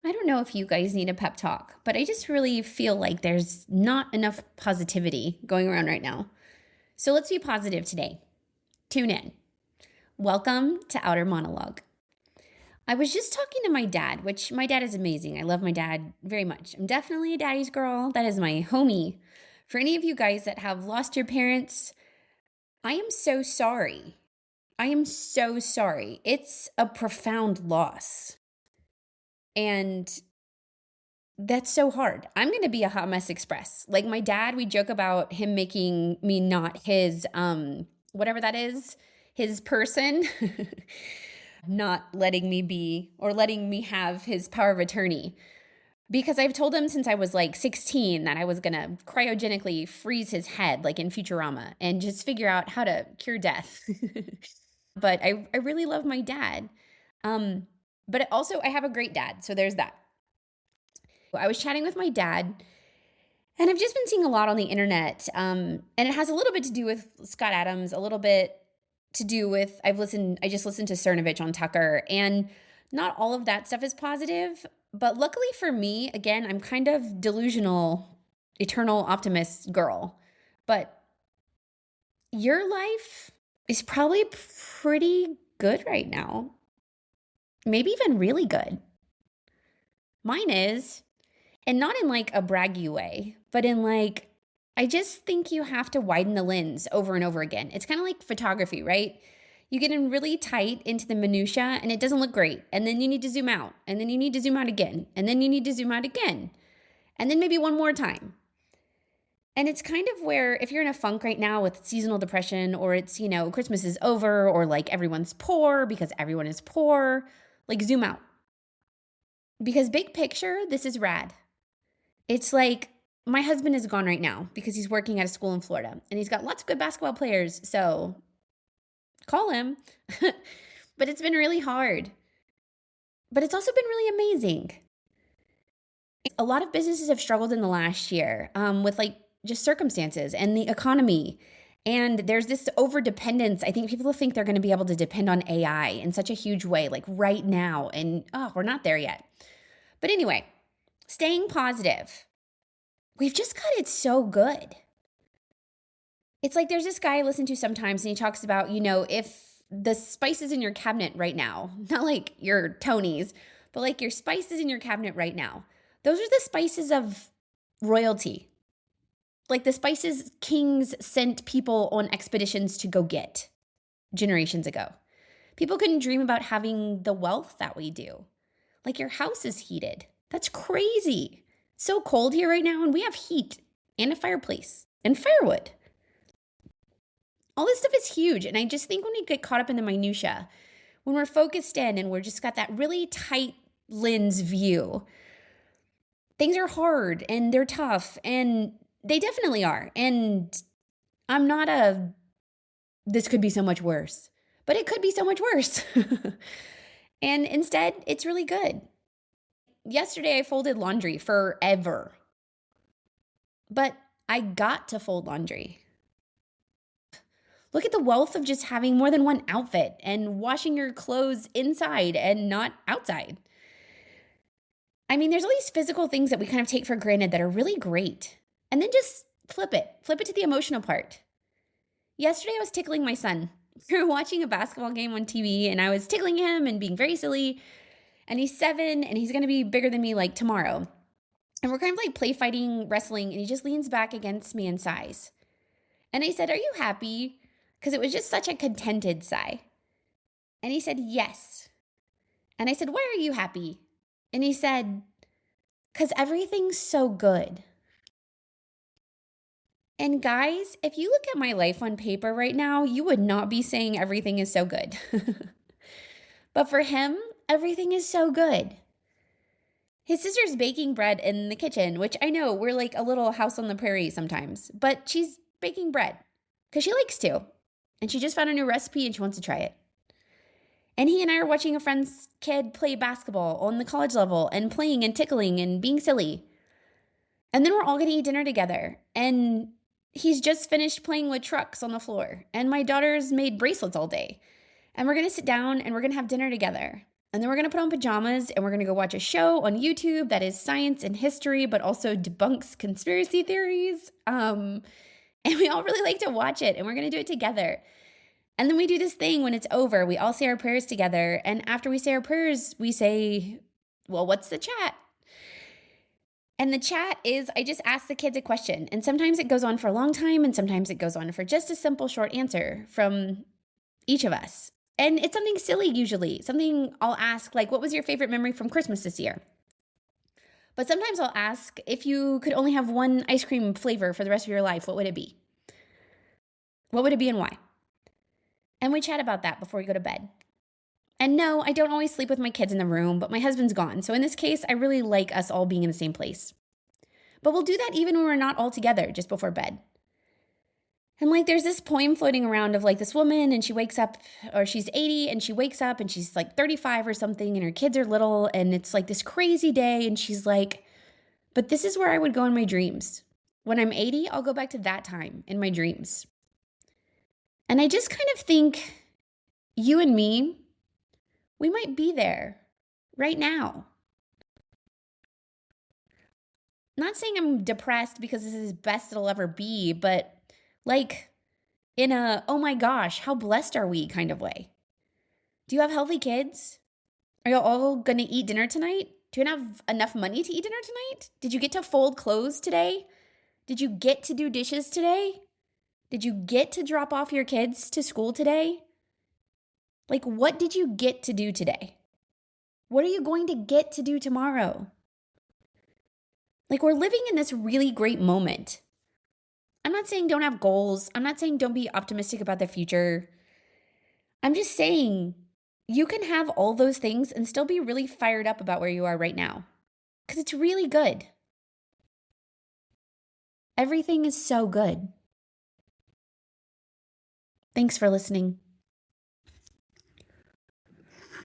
I don't know if you guys need a pep talk, but I just really feel like there's not enough positivity going around right now. So let's be positive today. Tune in. Welcome to Outer Monologue. I was just talking to my dad, which my dad is amazing. I love my dad very much. I'm definitely a daddy's girl. That is my homie. For any of you guys that have lost your parents, I am so sorry. I am so sorry. It's a profound loss. And that's so hard. I'm going to be a hot mess express. Like my dad, we joke about him making me not his whatever that is, his person, not letting me be or letting me have his power of attorney. Because I've told him since I was like 16 that I was going to cryogenically freeze his head like in Futurama and just figure out how to cure death. But I really love my dad. But also I have a great dad. So there's that. I was chatting with my dad, and I've just been seeing a lot on the internet, and it has a little bit to do with Scott Adams, a little bit to do with, I just listened to Cernovich on Tucker, and not all of that stuff is positive, but luckily for me, again, I'm kind of delusional, eternal optimist girl, but your life is probably pretty good right now, maybe even really good. Mine is. And not in like a braggy way, but in like, I just think you have to widen the lens over and over again. It's kind of like photography, right? You get in really tight into the minutia and it doesn't look great. And then you need to zoom out. And then you need to zoom out again. And then you need to zoom out again. And then maybe one more time. And it's kind of where if you're in a funk right now with seasonal depression, or it's, Christmas is over, or like everyone's poor because everyone is poor, like zoom out. Because big picture, this is rad. It's like my husband is gone right now because he's working at a school in Florida and he's got lots of good basketball players. So call him. But it's been really hard. But it's also been really amazing. A lot of businesses have struggled in the last year with like just circumstances and the economy. And there's this over dependence. I think people think they're going to be able to depend on AI in such a huge way, like right now. And we're not there yet. But anyway, staying positive. We've just got it so good. It's like there's this guy I listen to sometimes and he talks about, if the spices in your cabinet right now, not like your Tony's, but like your spices in your cabinet right now, those are the spices of royalty. Like the spices kings sent people on expeditions to go get generations ago. People couldn't dream about having the wealth that we do. Like your house is heated. That's crazy. It's so cold here right now, and we have heat and a fireplace and firewood. All this stuff is huge, and I just think when we get caught up in the minutia, when we're focused in and we're just got that really tight lens view, things are hard and they're tough, and they definitely are. And I'm not this could be so much worse, but it could be so much worse. And instead, it's really good. Yesterday, I folded laundry forever. But I got to fold laundry. Look at the wealth of just having more than one outfit and washing your clothes inside and not outside. I mean, there's all these physical things that we kind of take for granted that are really great. And then just flip it to the emotional part. Yesterday, I was tickling my son. We were watching a basketball game on TV, and I was tickling him and being very silly. And he's 7, and he's going to be bigger than me like tomorrow. And we're kind of like play fighting, wrestling, and he just leans back against me and sighs. And I said, "Are you happy?" Because it was just such a contented sigh. And he said, "Yes." And I said, "Why are you happy?" And he said, "Because everything's so good." And guys, if you look at my life on paper right now, you would not be saying everything is so good. But for him, everything is so good. His sister's baking bread in the kitchen, which I know we're like a little house on the prairie sometimes, but she's baking bread because she likes to. And she just found a new recipe and she wants to try it. And he and I are watching a friend's kid play basketball on the college level and playing and tickling and being silly. And then we're all going to eat dinner together. And he's just finished playing with trucks on the floor. And my daughter's made bracelets all day. And we're going to sit down and we're going to have dinner together. And then we're going to put on pajamas and we're going to go watch a show on YouTube that is science and history, but also debunks conspiracy theories. And we all really like to watch it, and we're going to do it together. And then we do this thing when it's over. We all say our prayers together. And after we say our prayers, we say, well, what's the chat? And the chat is, I just ask the kids a question. And sometimes it goes on for a long time, and sometimes it goes on for just a simple short answer from each of us. And it's something silly usually, something I'll ask, like, what was your favorite memory from Christmas this year? But sometimes I'll ask, if you could only have one ice cream flavor for the rest of your life, what would it be? What would it be and why? And we chat about that before we go to bed. And no, I don't always sleep with my kids in the room, but my husband's gone. So in this case, I really like us all being in the same place. But we'll do that even when we're not all together just before bed. And like there's this poem floating around of like this woman, and she wakes up, or she's 80 and she wakes up and she's like 35 or something, and her kids are little, and it's like this crazy day, and she's like, but this is where I would go in my dreams. When I'm 80, I'll go back to that time in my dreams. And I just kind of think you and me, we might be there right now. Not saying I'm depressed because this is the best it'll ever be, but like in a, oh my gosh, how blessed are we kind of way. Do you have healthy kids? Are you all going to eat dinner tonight? Do you have enough money to eat dinner tonight? Did you get to fold clothes today? Did you get to do dishes today? Did you get to drop off your kids to school today? Like, what did you get to do today? What are you going to get to do tomorrow? Like, we're living in this really great moment. I'm not saying don't have goals. I'm not saying don't be optimistic about the future. I'm just saying you can have all those things and still be really fired up about where you are right now, because it's really good. Everything is so good. Thanks for listening.